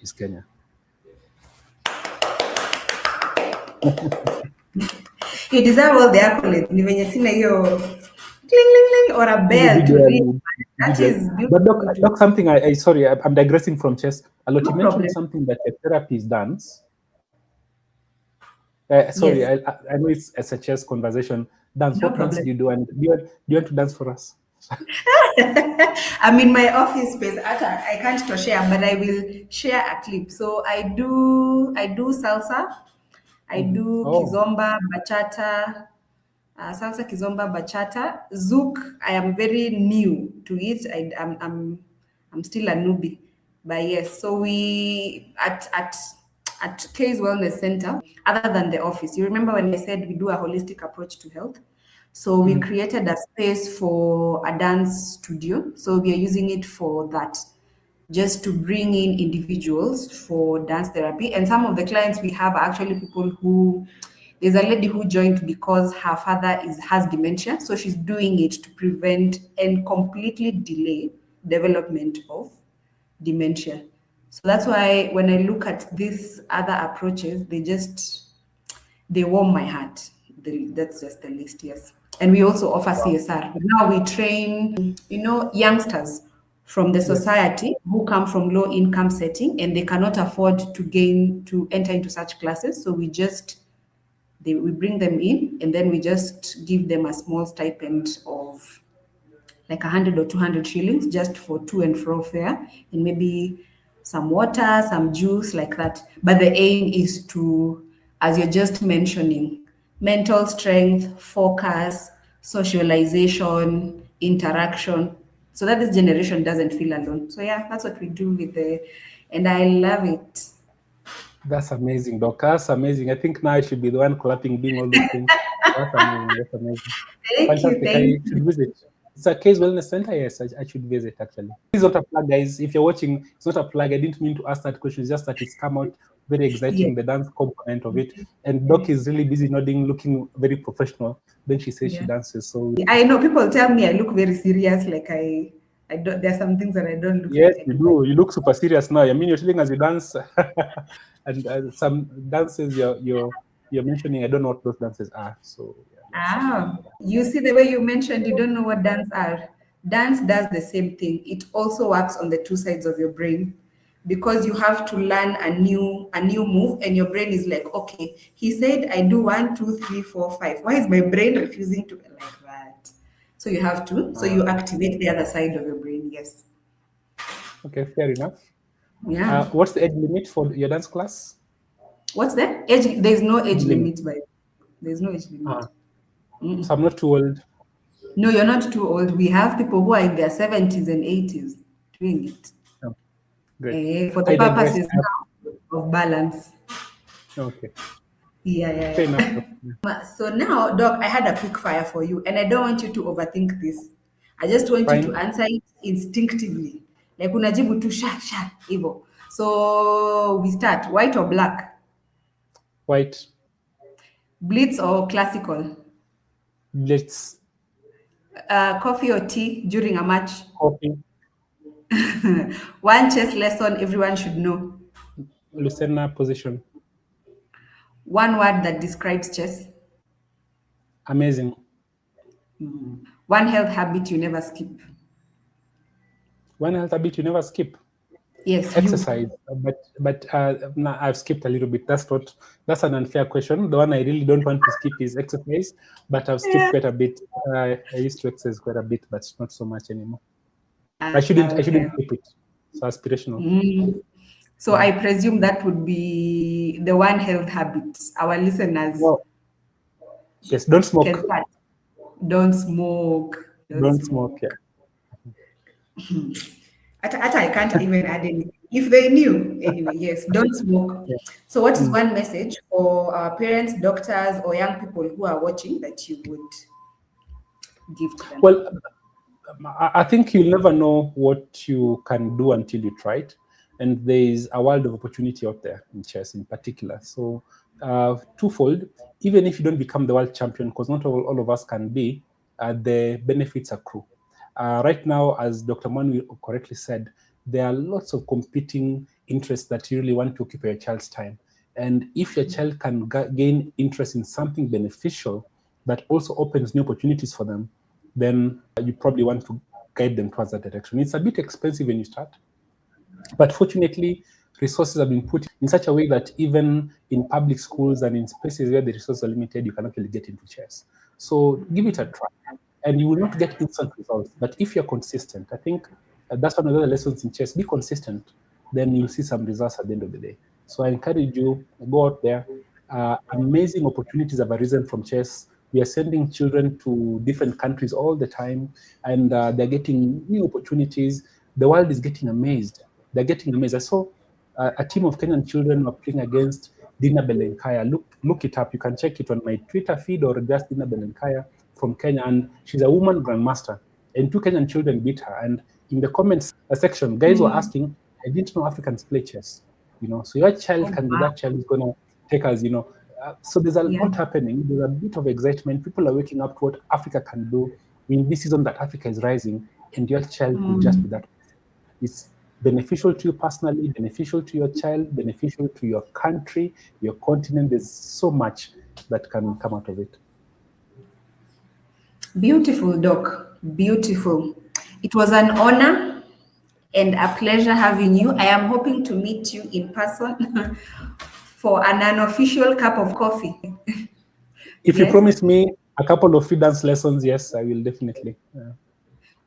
is Kenya. You deserve all the accolades. Ni venye sina hiyo cling, cling, cling, or a bell to ring. That is But beautiful. Doc, something sorry, I'm digressing from chess. A lot, No you mentioned problem. something that a therapy is dance. Sorry, Yes. I know it's a chess conversation. Dance, No what dance problem. do you do? And do you want to dance for us? I'm in my office space. I can't to share, but I will share a clip. So I do salsa, I do Oh. kizomba, bachata, salsa, kizomba, bachata. Zouk, I am very new to it. I'm still a newbie, but yes. So we at K's Wellness Center, other than the office. You remember when I said we do a holistic approach to health? So we created a space for a dance studio. So we are using it for that, just to bring in individuals for dance therapy. And some of the clients we have are actually people who, there's a lady who joined because her father has dementia. So she's doing it to prevent and completely delay development of dementia. So that's why when I look at these other approaches, they warm my heart. That's just the list, yes. And we also offer CSR. Now we train, youngsters from the society who come from low income setting and they cannot afford to enter into such classes. So we bring them in and then we just give them a small stipend of like 100 or 200 shillings just for to and fro fare, and maybe some water, some juice, like that. But the aim is to, as you're just mentioning, mental strength, focus, socialization, interaction, so that this generation doesn't feel alone. So yeah, that's what we do and I love it. That's amazing, Doc. That's amazing. I think now I should be the one clapping, doing all those things. That's amazing. That's amazing. Thank you, Fantastic. I thank you. should visit. It's a Case Wellness Center. Yes, I should visit actually. It's not a plug, guys. If you're watching, it's not a plug. I didn't mean to ask that question. It's just that it's come out very exciting, Yeah. the dance component of it. And Doc is really busy nodding, looking very professional. Then she says she dances. So I know people tell me I look very serious, like I don't, there are some things that I don't look yes, like I you do. do. You look super serious now. I mean, you're telling us you dance, and some dances you're mentioning. I don't know what those dances are. So yeah, You see the way you mentioned you don't know what dance are. Dance does the same thing. It also works on the two sides of your brain because you have to learn a new move, and your brain is like, okay, he said I do 1, 2, 3, 4, 5. Why is my brain refusing to like that? So you have to. So you activate the other side of your brain. Yes. okay, fair enough. Yeah. What's the age limit for your dance class? What's that? Age? There's no age Limit. limit, there's no age limit. So I'm not too old. No, you're not too old. We have people who are in their 70s and 80s doing it. No. Great. For the I digress. purposes now of balance. Okay. Yeah. Fair enough. So now, Doc, I had a quick fire for you, and I don't want you to overthink this. I just want you to Fine. answer it instinctively. Like unajibu tu sha, hivyo. So we start. White or black? White. Blitz or classical? Blitz. Coffee or tea during a match? Coffee. One chess lesson everyone should know. Lucena position. One word that describes chess. Amazing. One health habit you never skip. One health habit you never skip. Yes, exercise. But nah, I've skipped a little bit. That's an unfair question. The one I really don't want to skip is exercise, but I've skipped quite a bit. I used to exercise quite a bit, but not so much anymore. I shouldn't skip it. It's aspirational. So I presume that would be the one health habit our listeners. Well, yes, don't smoke. Don't smoke. Don't smoke. Yeah. I can't even add anything. If they knew, anyway, yes, don't smoke. Yeah. So what is one message for our parents, doctors, or young people who are watching that you would give to them? Well, I think you'll never know what you can do until you try it. And there is a world of opportunity out there in chess in particular. So twofold, even if you don't become the world champion, because not all of us can be, the benefits accrue. Right now, as Dr. Manu correctly said, there are lots of competing interests that you really want to occupy your child's time. And if your child can gain interest in something beneficial that also opens new opportunities for them, then you probably want to guide them towards that direction. It's a bit expensive when you start, but fortunately, resources have been put in such a way that even in public schools and in spaces where the resources are limited, you can actually get into chess. So give it a try. And you will not get instant results. But if you're consistent, I think that's one of the lessons in chess. Be consistent, then you'll see some results at the end of the day. So I encourage you, go out there. Amazing opportunities have arisen from chess. We are sending children to different countries all the time, and they're getting new opportunities. The world is getting amazed. They're getting amazed. I saw a team of Kenyan children were playing against Dina Belenkaya. Look it up. You can check it on my Twitter feed or just Dina Belenkaya from Kenya. And she's a woman grandmaster. And two Kenyan children beat her. And in the comments section, guys were asking, I didn't know Africans play chess. So your child can be that child who's going to take us, so there's a lot happening. There's a bit of excitement. People are waking up to what Africa can do in this season that Africa is rising, and your child will just be that. It's beneficial to you personally, beneficial to your child, beneficial to your country, your continent. There's so much that can come out of it. Beautiful, Doc. Beautiful. It was an honor and a pleasure having you. I am hoping to meet you in person for an unofficial cup of coffee. If you promise me a couple of free dance lessons, yes, I will definitely.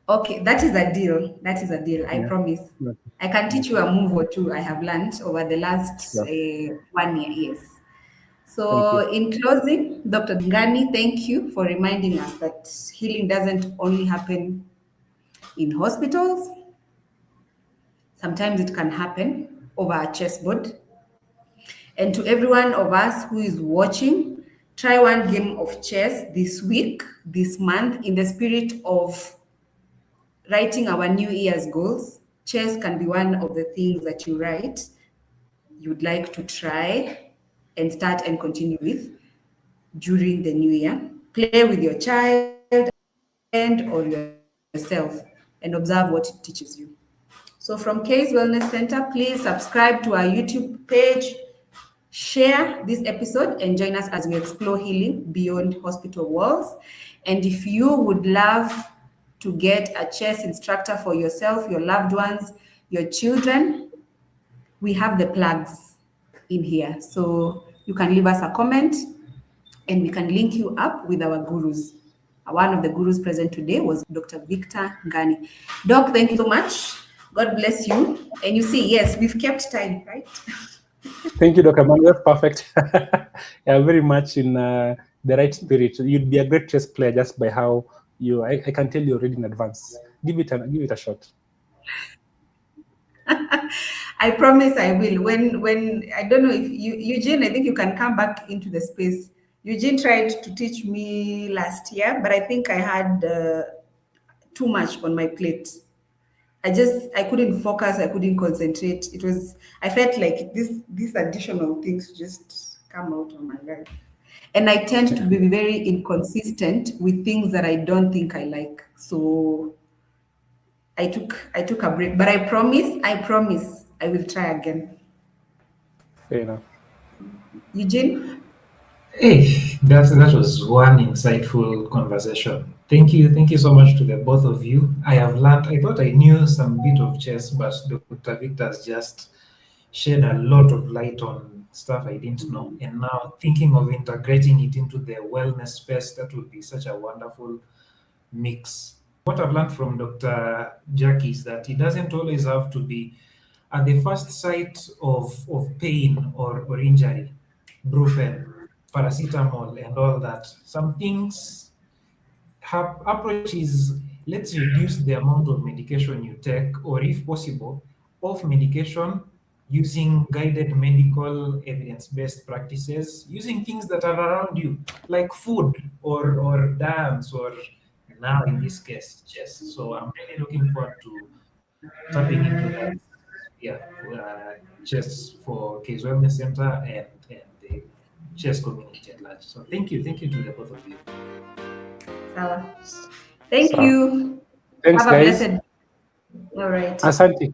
Okay, that is a deal. That is a deal. I promise. Okay. I can teach you a move or two I have learned over the last 1 year. Yes. So in closing, Dr. Ngani, thank you for reminding us that healing doesn't only happen in hospitals. Sometimes it can happen over a chessboard. And to every one of us who is watching, try one game of chess this week, this month, in the spirit of writing our New Year's goals. Chess can be one of the things that you write you'd like to try and start and continue with during the new year. Play with your child and or yourself and observe what it teaches you. So from K's Wellness Center, please subscribe to our YouTube page, share this episode, and join us as we explore healing beyond hospital walls. And if you would love to get a chess instructor for yourself, your loved ones, your children, we have the plugs in here. So you can leave us a comment and we can link you up with our gurus. One of the gurus present today was Dr. Victor Ngani. Doc, thank you so much. God bless you. And you see, yes, we've kept time, right? Thank you, Dr. Manuel. Perfect. Yeah, very much in the right spirit. You'd be a great chess player just by how I can tell you're already in advance. Give it a shot. I promise I will. When I don't know if Eugene, I think you can come back into the space. Eugene tried to teach me last year, but I think I had too much on my plate. I couldn't focus. I couldn't concentrate. I felt like these additional things just come out of my life. And I tend to be very inconsistent with things that I don't think I like. So I took a break, but I promise I will try again. Fair enough. Eugene? Hey, that was one insightful conversation. Thank you so much to the both of you. I have learned, I thought I knew some bit of chess, but Dr. Victor has just shed a lot of light on stuff I didn't know. And now thinking of integrating it into the wellness space, that would be such a wonderful mix. What I've learned from Dr. Jackie is that it doesn't always have to be at the first sight of pain or injury, brufen, paracetamol, and all that. Some things have approaches, let's reduce the amount of medication you take, or if possible, off medication, using guided medical evidence-based practices, using things that are around you, like food or dance, or now in this case, chess. So I'm really looking forward to tapping into that chess for Case Wellness Center and the chess community at large. So thank you to the both of you. Thank you. Thanks, Have a guys. blessed. All right. Asante.